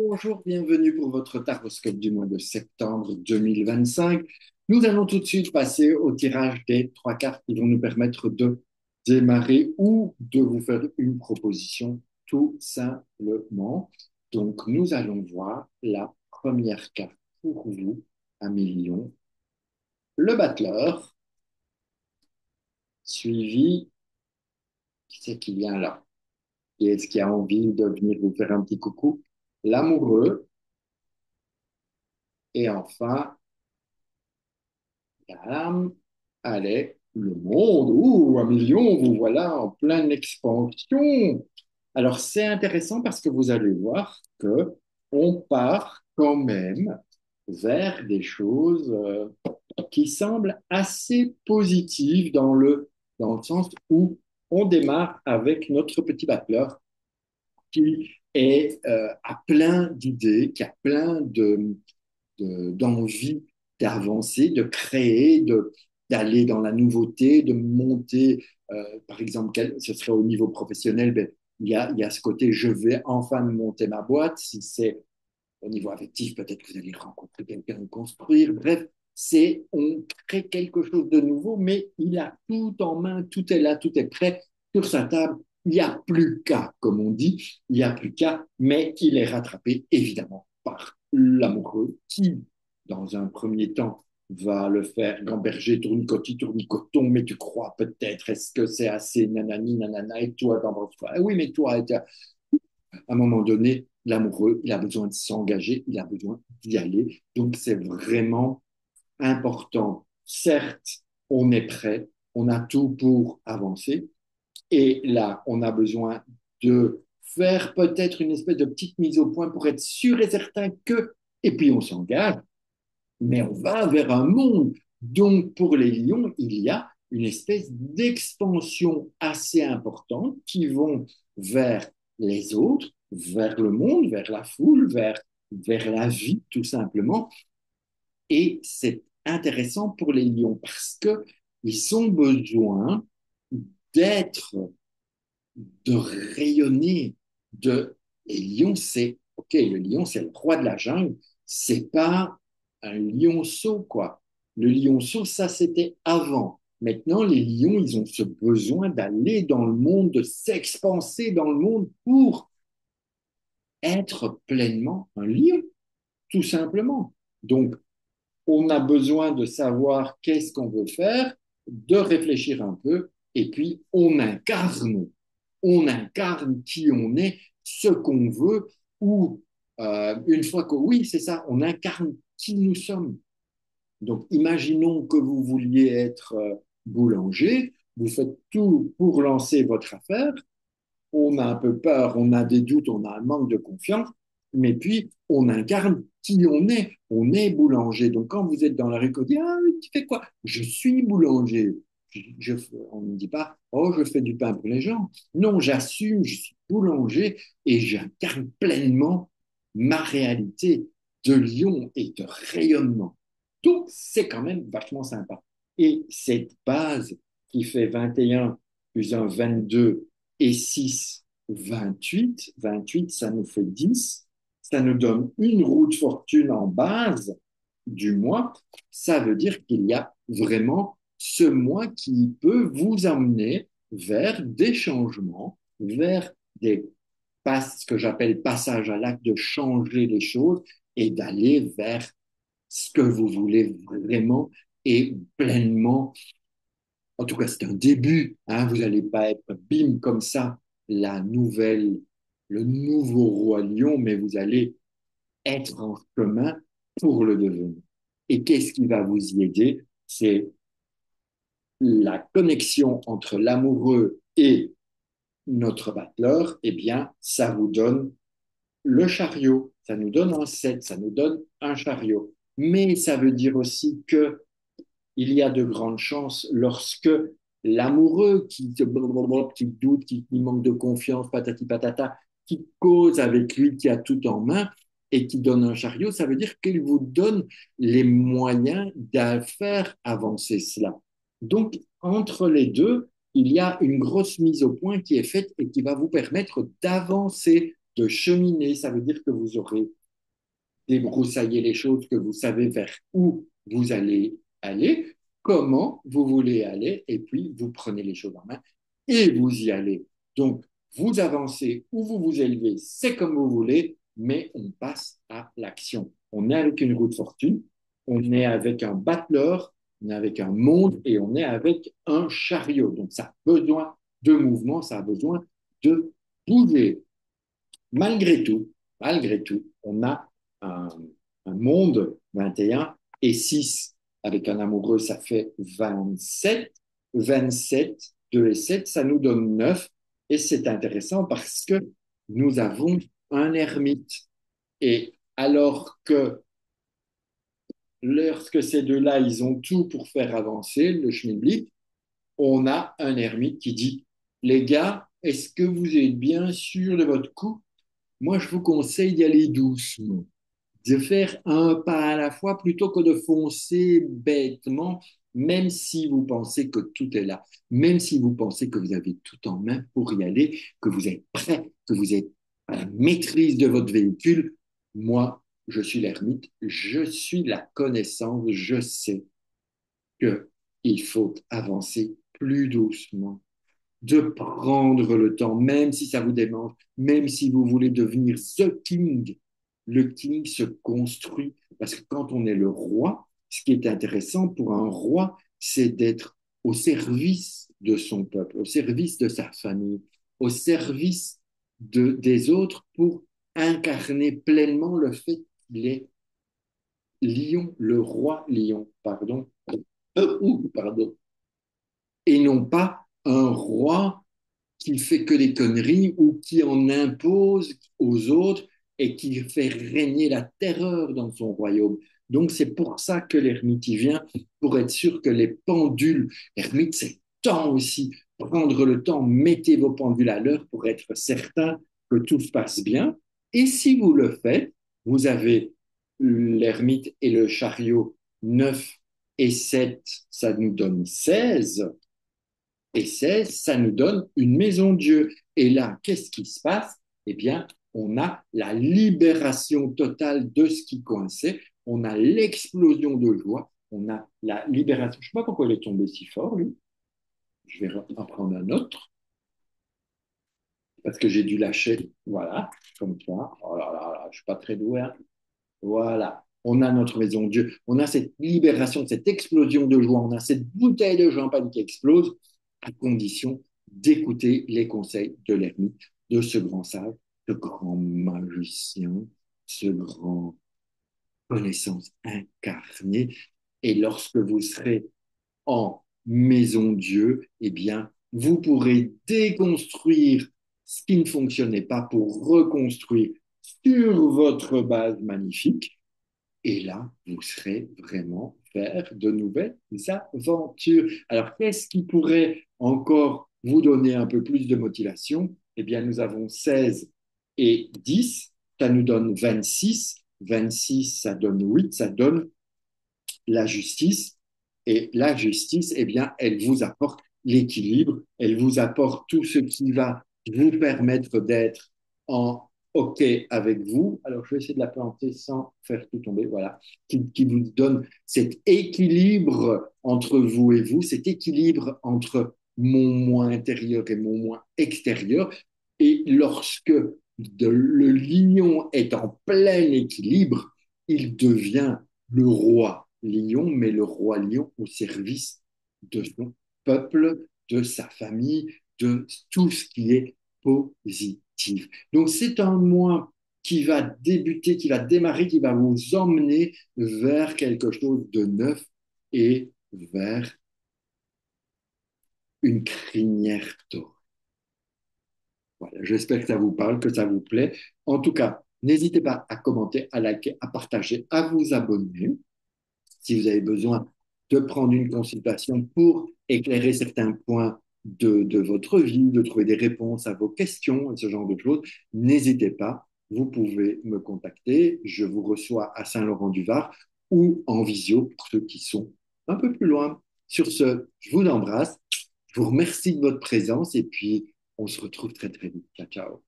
Bonjour, bienvenue pour votre taroscope du mois de septembre 2025. Nous allons tout de suite passer au tirage des trois cartes qui vont nous permettre de démarrer ou de vous faire une proposition tout simplement. Donc, nous allons voir la première carte pour vous, un million, le battleur, suivi, qui c'est qui vient là? Qui est-ce qui a envie de venir vous faire un petit coucou? L'amoureux, et enfin, Bam, allez, le monde, ouh, un million, vous voilà en pleine expansion. Alors, c'est intéressant parce que vous allez voir que on part quand même vers des choses qui semblent assez positives dans le sens où on démarre avec notre petit battleur qui est à plein d'idées, qui a plein d'envie d'avancer, de créer, d'aller dans la nouveauté, de monter, par exemple, ce serait au niveau professionnel, ben, il y a ce côté, je vais enfin monter ma boîte. Si c'est au niveau affectif, peut-être que vous allez rencontrer quelqu'un, construire. Bref, on crée quelque chose de nouveau, mais il a tout en main, tout est là, tout est prêt sur sa table. Il n'y a plus qu'à, comme on dit, il n'y a plus qu'à, mais il est rattrapé évidemment par l'amoureux qui, dans un premier temps, va le faire gamberger, tournicotis, tournicoton, mais tu crois peut-être, est-ce que c'est assez nanani, nanana, et toi, t'en penses quoi? Ah oui, mais toi, à un moment donné, l'amoureux, il a besoin de s'engager, il a besoin d'y aller. Donc, c'est vraiment important. Certes, on est prêt, on a tout pour avancer. Et là, on a besoin de faire peut-être une espèce de petite mise au point pour être sûr et certain que, et puis on s'engage, mais on va vers un monde. Donc, pour les lions, il y a une espèce d'expansion assez importante qui vont vers les autres, vers le monde, vers la foule, vers la vie, tout simplement. Et c'est intéressant pour les lions parce qu'ils ont besoin d'être, de rayonner. De... Les lions, c'est, OK, le lion, c'est le roi de la jungle, c'est pas un lionceau, quoi. Le lionceau, ça, c'était avant. Maintenant, les lions, ils ont ce besoin d'aller dans le monde, de s'expanser dans le monde pour être pleinement un lion, tout simplement. Donc, on a besoin de savoir qu'est-ce qu'on veut faire, de réfléchir un peu, et puis on incarne qui on est, ce qu'on veut, ou une fois que oui, c'est ça, on incarne qui nous sommes. Donc, imaginons que vous vouliez être boulanger, vous faites tout pour lancer votre affaire, on a un peu peur, on a des doutes, on a un manque de confiance, mais puis on incarne qui on est. On est boulanger. Donc quand vous êtes dans la rue, on dit, ah, tu fais quoi? Je suis boulanger. Je, on ne dit pas, oh, je fais du pain pour les gens. Non, j'assume, je suis boulanger et j'incarne pleinement ma réalité de lion et de rayonnement. Donc, c'est quand même vachement sympa. Et cette base qui fait 21 plus un 22 et 6, 28. 28, ça nous fait 10. Ça nous donne une roue de fortune en base du mois. Ça veut dire qu'il y a vraiment ce mois qui peut vous amener vers des changements, vers ce que j'appelle passage à l'acte, de changer les choses et d'aller vers ce que vous voulez vraiment et pleinement. En tout cas, c'est un début. Hein, vous n'allez pas être bim comme ça le nouveau roi lion, mais vous allez être en chemin pour le devenir. Et qu'est-ce qui va vous y aider? C'est la connexion entre l'amoureux et notre battleur. Eh bien, ça vous donne le chariot. Ça nous donne un 7, ça nous donne un chariot. Mais ça veut dire aussi que il y a de grandes chances lorsque l'amoureux qui doute, qui manque de confiance, patati patata, qui cause avec lui, qui a tout en main et qui donne un chariot, ça veut dire qu'il vous donne les moyens de faire avancer cela. Donc, entre les deux, il y a une grosse mise au point qui est faite et qui va vous permettre d'avancer de cheminer, ça veut dire que vous aurez débroussaillé les choses, que vous savez vers où vous allez aller, comment vous voulez aller, et puis vous prenez les choses en main et vous y allez. Donc, vous avancez ou vous vous élevez, c'est comme vous voulez, mais on passe à l'action. On est avec une roue de fortune, on est avec un battleur, on est avec un monde et on est avec un chariot. Donc, ça a besoin de mouvement, ça a besoin de bouger. Malgré tout, on a un, un monde 21 et 6 avec un amoureux, ça fait 27. 27, 2 et 7, ça nous donne 9. Et c'est intéressant parce que nous avons un ermite. Et alors que lorsque ces deux-là, ils ont tout pour faire avancer le schmilblick, on a un ermite qui dit, les gars, est-ce que vous êtes bien sûrs de votre coup? Moi, je vous conseille d'y aller doucement, de faire un pas à la fois plutôt que de foncer bêtement, même si vous pensez que tout est là, même si vous pensez que vous avez tout en main pour y aller, que vous êtes prêt, que vous êtes à la maîtrise de votre véhicule. Moi, je suis l'ermite, je suis la connaissance, je sais qu'il faut avancer plus doucement, de prendre le temps, même si ça vous démange, même si vous voulez devenir the king. Le king se construit parce que quand on est le roi, ce qui est intéressant pour un roi, c'est d'être au service de son peuple, au service de sa famille, au service des autres pour incarner pleinement le fait qu'il est lion, le roi lion, pardon, et non pas un roi qui fait que des conneries ou qui en impose aux autres et qui fait régner la terreur dans son royaume. Donc c'est pour ça que l'ermite y vient, pour être sûr que les pendules, l'ermite c'est temps aussi, prendre le temps, mettez vos pendules à l'heure pour être certain que tout se passe bien. Et si vous le faites, vous avez l'ermite et le chariot 9 et 7, ça nous donne 16 et 16, ça nous donne une maison de Dieu. Et là, qu'est-ce qui se passe? Eh bien, on a la libération totale de ce qui coinçait, on a l'explosion de joie, on a la libération. Je ne sais pas pourquoi il est tombé si fort, lui. Je vais en prendre un autre, parce que j'ai dû lâcher, voilà, comme ça. Oh là là, là je ne suis pas très doué. Hein. Voilà. On a notre maison de Dieu, on a cette libération, cette explosion de joie, on a cette bouteille de champagne qui explose, à condition d'écouter les conseils de l'ermite, de ce grand sage, ce grand magicien, ce grand connaissance incarnée. Et lorsque vous serez en maison Dieu, eh bien, vous pourrez déconstruire ce qui ne fonctionnait pas pour reconstruire sur votre base magnifique. Et là, vous serez vraiment vers de nouvelles aventures. Alors, qu'est-ce qui pourrait encore vous donner un peu plus de motivation? Eh bien, nous avons 16 et 10, ça nous donne 26. 26, ça donne 8, ça donne la justice. Et la justice, eh bien, elle vous apporte l'équilibre, elle vous apporte tout ce qui va vous permettre d'être en OK avec vous. Alors, je vais essayer de la planter sans faire tout tomber, voilà, qui vous donne cet équilibre entre vous et vous, cet équilibre entre mon moi intérieur et mon moi extérieur. Et lorsque le lion est en plein équilibre, il devient le roi lion, mais le roi lion au service de son peuple, de sa famille, de tout ce qui est positif. Donc c'est un mois qui va débuter, qui va démarrer, qui va vous emmener vers quelque chose de neuf et vers une crinière dorée. Voilà, j'espère que ça vous parle, que ça vous plaît. En tout cas, n'hésitez pas à commenter, à liker, à partager, à vous abonner. Si vous avez besoin de prendre une consultation pour éclairer certains points de votre vie, de trouver des réponses à vos questions et ce genre de choses, n'hésitez pas. Vous pouvez me contacter. Je vous reçois à Saint-Laurent-du-Var ou en visio pour ceux qui sont un peu plus loin. Sur ce, je vous embrasse. Je vous remercie de votre présence et puis on se retrouve très très vite. Ciao, ciao.